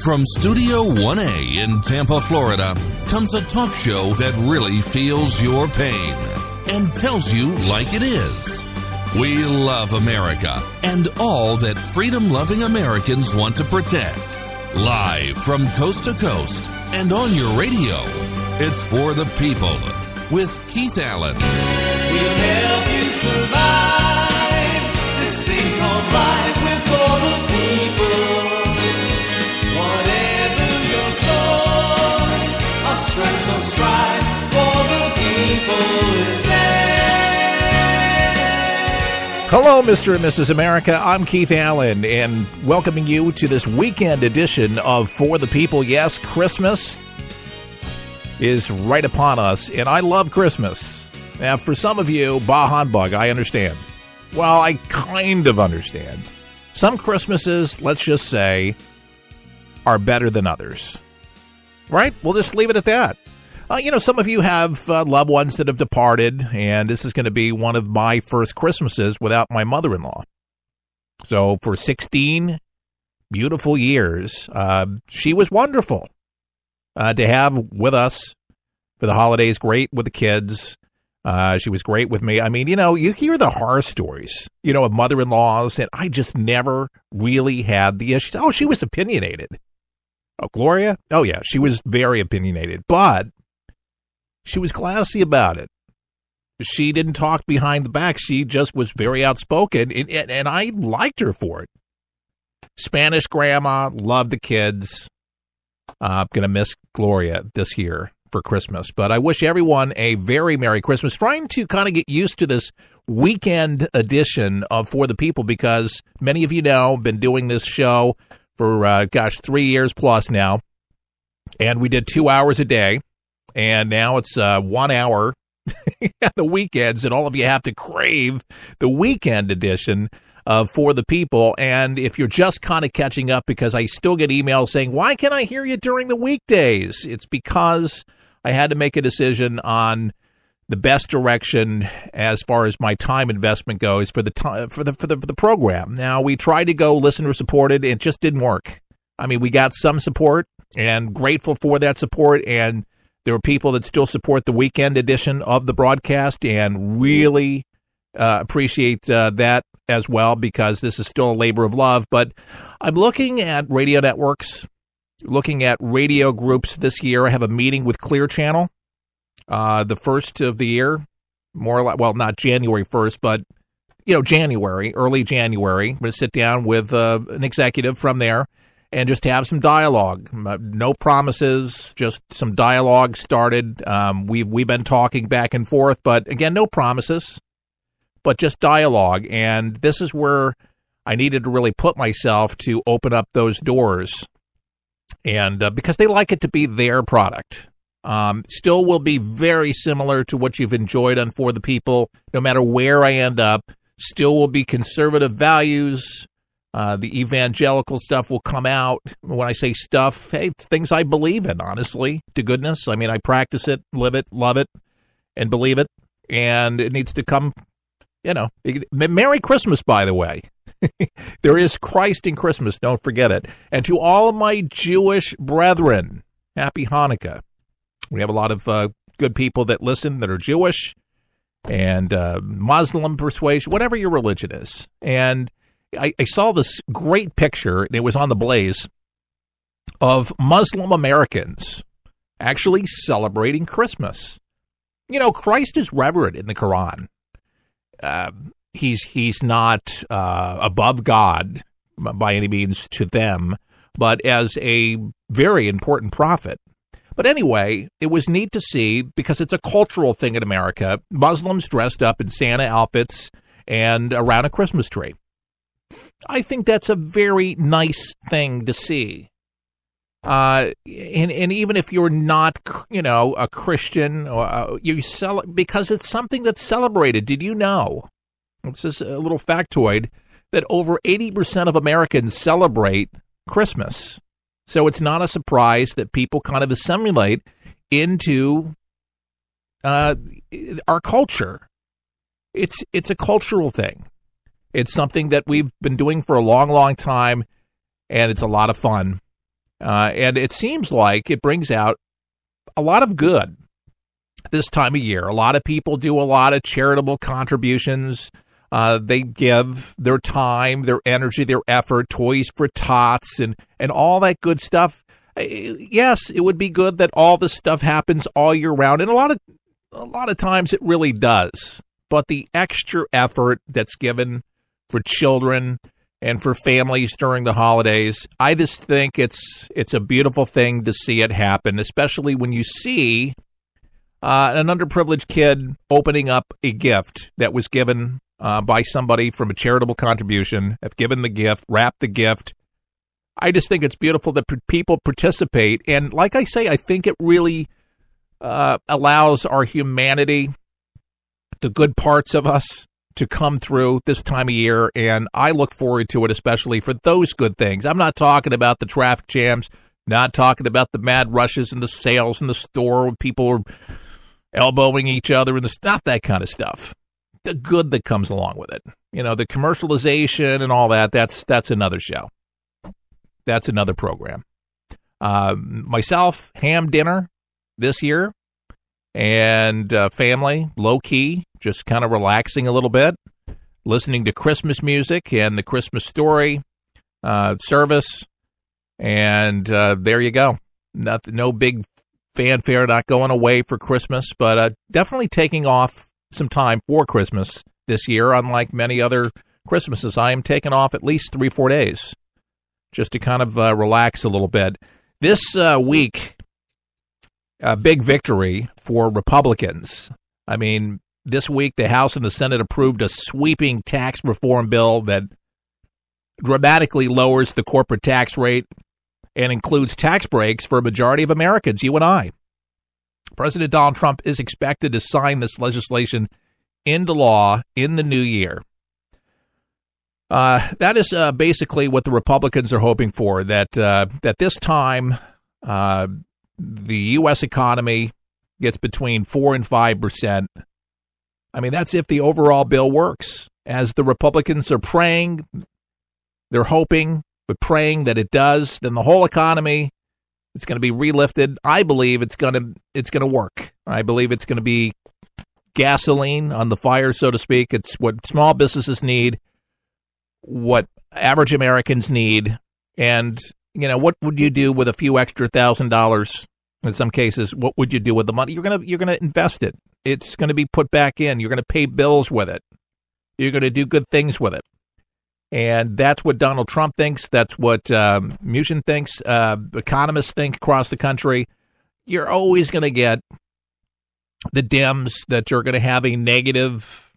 From Studio 1A in Tampa, Florida, comes a talk show that really feels your pain and tells you like it is. We love America and all that freedom-loving Americans want to protect. Live from coast to coast and on your radio, it's For the People with Keith Allen. We'll help you survive this thing called life. We're for the people. Whatever your source of stress or strife, for the people is there. Hello, Mr. and Mrs. America. I'm Keith Allen, and welcoming you to this weekend edition of For the People. Yes, Christmas is right upon us, and I love Christmas. Now, for some of you, bah humbug, I understand. Well, I kind of understand. Some Christmases, let's just say, are better than others. Right? We'll just leave it at that. Some of you have loved ones that have departed, and this is going to be one of my first Christmases without my mother-in-law. So for 16 beautiful years, she was wonderful to have with us for the holidays, great with the kids. She was great with me. I mean, you hear the horror stories, of mother-in-laws, and I just never really had the issues. Oh, she was opinionated. Oh, Gloria? Oh, yeah, she was very opinionated, but she was classy about it. She didn't talk behind the back. She just was very outspoken, and I liked her for it. Spanish grandma, loved the kids. I'm going to miss Gloria this year for Christmas, but I wish everyone a very Merry Christmas. Trying to kind of get used to this weekend edition of For the People, because many of you know, been doing this show for, 3 years plus now, and we did 2 hours a day, and now it's 1 hour on the weekends, and all of you have to crave the weekend edition of For the People. And if you're just kind of catching up, because I still get emails saying, why can't I hear you during the weekdays? It's because I had to make a decision on the best direction as far as my time investment goes for the program. Now, we tried to go listener supported. It just didn't work. I mean, we got some support, and grateful for that support, and there are people that still support the weekend edition of the broadcast, and really appreciate that as well, because this is still a labor of love. But I'm looking at radio networks, looking at radio groups this year. I have a meeting with Clear Channel, the first of the year, more like, well, not January 1st, but, January, early January. I'm going to sit down with an executive from there and just have some dialogue. No promises, just some dialogue started. We've been talking back and forth, but again, no promises, but just dialogue. And this is where I needed to really put myself to open up those doors. And because they like it to be their product. Still will be very similar to what you've enjoyed on For the People, no matter where I end up. Still will be conservative values. The evangelical stuff will come out. When I say stuff, hey, things I believe in, honestly, to goodness. I mean, I practice it, live it, love it, and believe it. And it needs to come, Merry Christmas, by the way. There is Christ in Christmas, don't forget it. And to all of my Jewish brethren, Happy Hanukkah. We have a lot of good people that listen that are Jewish and Muslim persuasion, whatever your religion is. And I saw this great picture, and it was on the Blaze, of Muslim Americans actually celebrating Christmas. Christ is revered in the Quran. He's not above God by any means to them, but as a very important prophet. But anyway, it was neat to see, because it's a cultural thing in America, Muslims dressed up in Santa outfits and around a Christmas tree. I think that's a very nice thing to see. And even if you're not, a Christian, or because it's something that's celebrated. Did you know? This is a little factoid that over 80% of Americans celebrate Christmas. So it's not a surprise that people kind of assimilate into our culture. It's a cultural thing. It's something that we've been doing for a long, long time, and it's a lot of fun. And it seems like it brings out a lot of good this time of year. A lot of people do a lot of charitable contributions. They give their time, their energy, their effort, toys for tots, and all that good stuff. Yes, it would be good that all this stuff happens all year round, and a lot of times it really does. But the extra effort that's given for children and for families during the holidays, I just think it's a beautiful thing to see it happen, especially when you see an underprivileged kid opening up a gift that was given by somebody from a charitable contribution, have given the gift, wrapped the gift. I just think it's beautiful that people participate. And like I say, I think it really allows our humanity, the good parts of us, to come through this time of year. And I look forward to it, especially for those good things. I'm not talking about the traffic jams, not talking about the mad rushes and the sales in the store when people are elbowing each other, and not that kind of stuff. The good that comes along with it. You know, the commercialization and all that, that's another show. That's another program. Myself, ham dinner this year, and family, low-key, just kind of relaxing a little bit, listening to Christmas music and the Christmas story service, and there you go. No big fanfare, not going away for Christmas, but definitely taking off some time for Christmas this year. Unlike many other Christmases, I am taking off at least 3-4 days just to kind of relax a little bit. This week, a big victory for Republicans. I mean, this week the House and the Senate approved a sweeping tax reform bill that dramatically lowers the corporate tax rate and includes tax breaks for a majority of Americans, you and I. President Donald Trump is expected to sign this legislation into law in the new year. That is basically what the Republicans are hoping for, that this time the U.S. economy gets between 4 and 5%. I mean, that's if the overall bill works. As the Republicans are praying, they're hoping, but praying that it does, then the whole economy is going to be relifted. I believe it's going to work. I believe it's going to be gasoline on the fire, so to speak. It's what small businesses need, what average Americans need, and you know, what would you do with a few extra $1,000? In some cases, what would you do with the money? You're gonna invest it. It's going to be put back in. You're going to pay bills with it. You're going to do good things with it. And that's what Donald Trump thinks. That's what Muchin thinks. Economists think across the country. You're always going to get the Dems that are going to have a negative,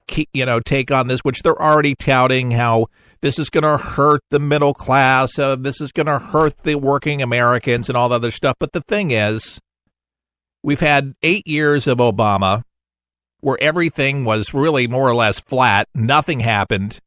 take on this, which they're already touting how this is going to hurt the middle class. This is going to hurt the working Americans and all the other stuff. But the thing is, we've had 8 years of Obama where everything was really more or less flat. Nothing happened.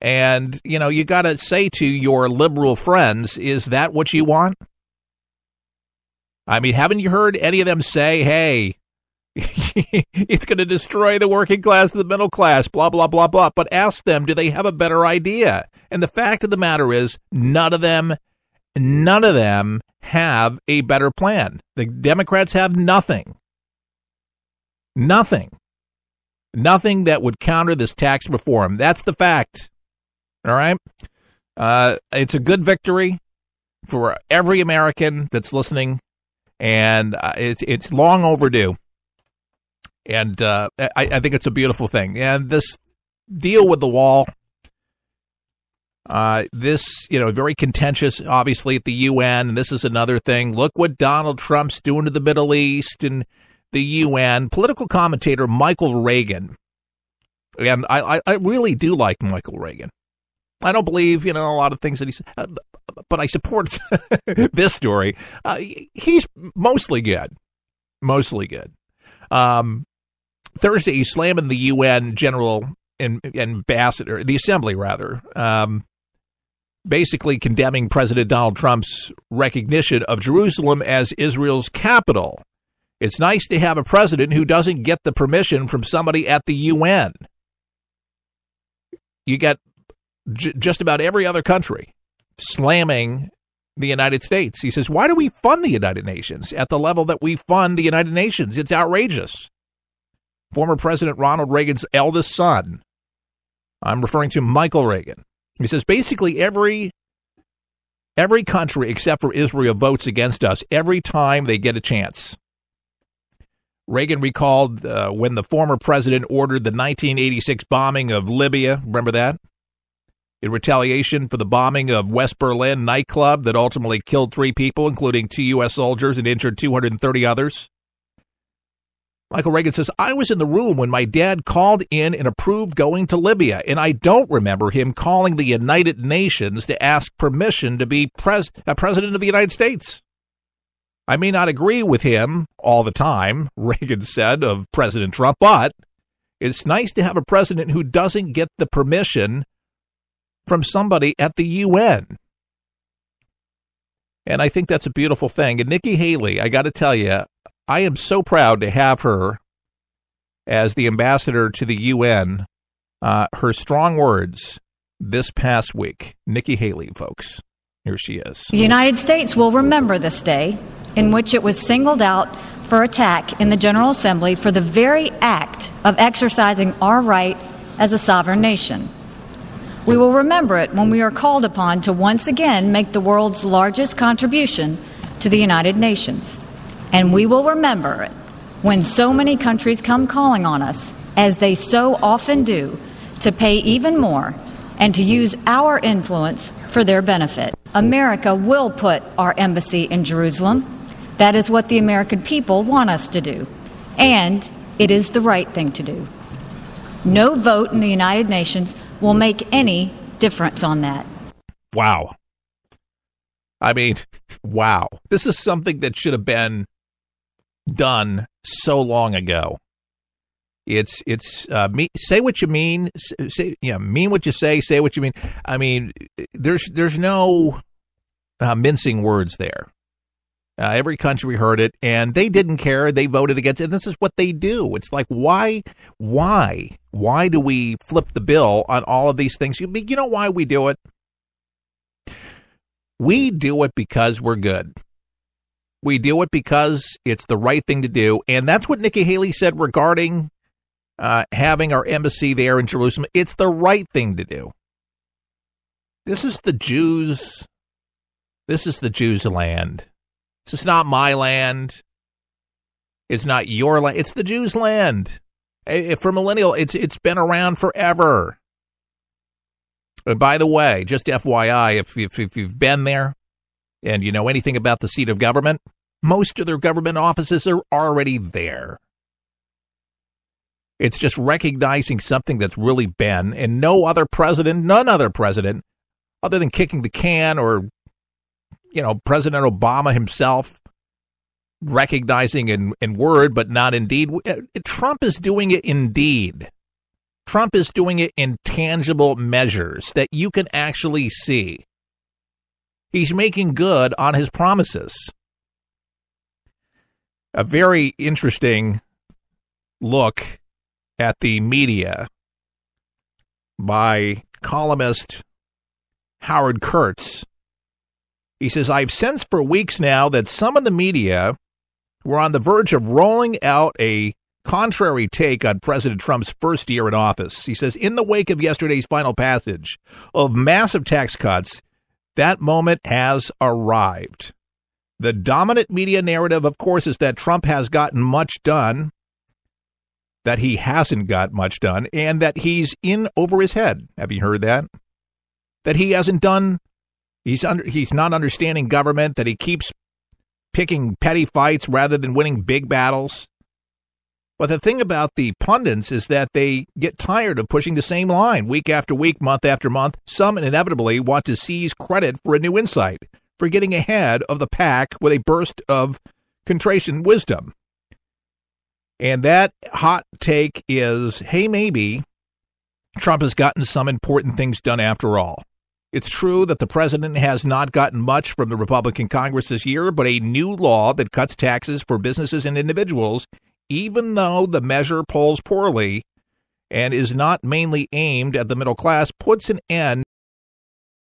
And, you got to say to your liberal friends, is that what you want? I mean, haven't you heard any of them say, hey, it's going to destroy the working class and the middle class, blah, blah, blah, blah. But ask them, do they have a better idea? And the fact of the matter is, none of them have a better plan. The Democrats have nothing. Nothing that would counter this tax reform. That's the fact. All right. It's a good victory for every American that's listening, and it's long overdue. And I think it's a beautiful thing. And this deal with the wall, very contentious, obviously, at the UN. And this is another thing. Look what Donald Trump's doing to the Middle East and the UN. Political commentator Michael Regan. And I really do like Michael Regan. I don't believe, a lot of things that he said, but I support this story. He's mostly good. Thursday, he's slamming the UN General Ambassador, the Assembly, rather, basically condemning President Donald Trump's recognition of Jerusalem as Israel's capital. It's nice to have a president who doesn't get the permission from somebody at the UN. You get just about every other country slamming the United States. He says, why do we fund the United Nations at the level that we fund the United Nations? It's outrageous. Former President Ronald Reagan's eldest son, I'm referring to Michael Regan. He says, basically every country except for Israel votes against us every time they get a chance. Reagan recalled when the former president ordered the 1986 bombing of Libya. Remember that? In retaliation for the bombing of West Berlin nightclub that ultimately killed 3 people, including 2 U.S. soldiers, and injured 230 others. Michael Regan says, I was in the room when my dad called in and approved going to Libya, and I don't remember him calling the United Nations to ask permission to be president of the United States. I may not agree with him all the time, Reagan said of President Trump, but it's nice to have a president who doesn't get the permission from somebody at the UN. And I think that's a beautiful thing. And Nikki Haley, I got to tell you, I am so proud to have her as the ambassador to the UN. Her strong words this past week. Nikki Haley, folks. Here she is. The United States will remember this day in which it was singled out for attack in the General Assembly for the very act of exercising our right as a sovereign nation. We will remember it when we are called upon to once again make the world's largest contribution to the United Nations. And we will remember it when so many countries come calling on us, as they so often do, to pay even more and to use our influence for their benefit. America will put our embassy in Jerusalem. That is what the American people want us to do. And it is the right thing to do. No vote in the United Nations will make any difference on that. Wow. I mean, wow. This is something that should have been done so long ago. It's say what you mean, mean what you say what you mean. I mean, there's no mincing words there. Every country heard it, and they didn't care. They voted against it. And this is what they do. It's like, why do we flip the bill on all of these things? You know why we do it? We do it because we're good. We do it because it's the right thing to do. And that's what Nikki Haley said regarding having our embassy there in Jerusalem. It's the right thing to do. This is the Jews' land. This is not my land. It's not your land. It's the Jews' land. For millennial, it's been around forever. And by the way, just FYI, if you've been there and you know anything about the seat of government, most of their government offices are already there. It's just recognizing something that's really been, and none other president, other than kicking the can or President Obama himself recognizing in word, but not in deed. Trump is doing it in deed. Trump is doing it in tangible measures that you can actually see. He's making good on his promises. A very interesting look at the media by columnist Howard Kurtz. He says, I've sensed for weeks now that some of the media were on the verge of rolling out a contrary take on President Trump's first year in office. He says, in the wake of yesterday's final passage of massive tax cuts, that moment has arrived. The dominant media narrative, of course, is that Trump has gotten much done, that he hasn't got much done, and that he's in over his head. Have you heard that? That he hasn't done. He's not understanding government, that he keeps picking petty fights rather than winning big battles. But the thing about the pundits is that they get tired of pushing the same line week after week, month after month. Some inevitably want to seize credit for a new insight, for getting ahead of the pack with a burst of contrition wisdom. And that hot take is, hey, maybe Trump has gotten some important things done after all. It's true that the president has not gotten much from the Republican Congress this year, but a new law that cuts taxes for businesses and individuals, even though the measure polls poorly and is not mainly aimed at the middle class, puts an end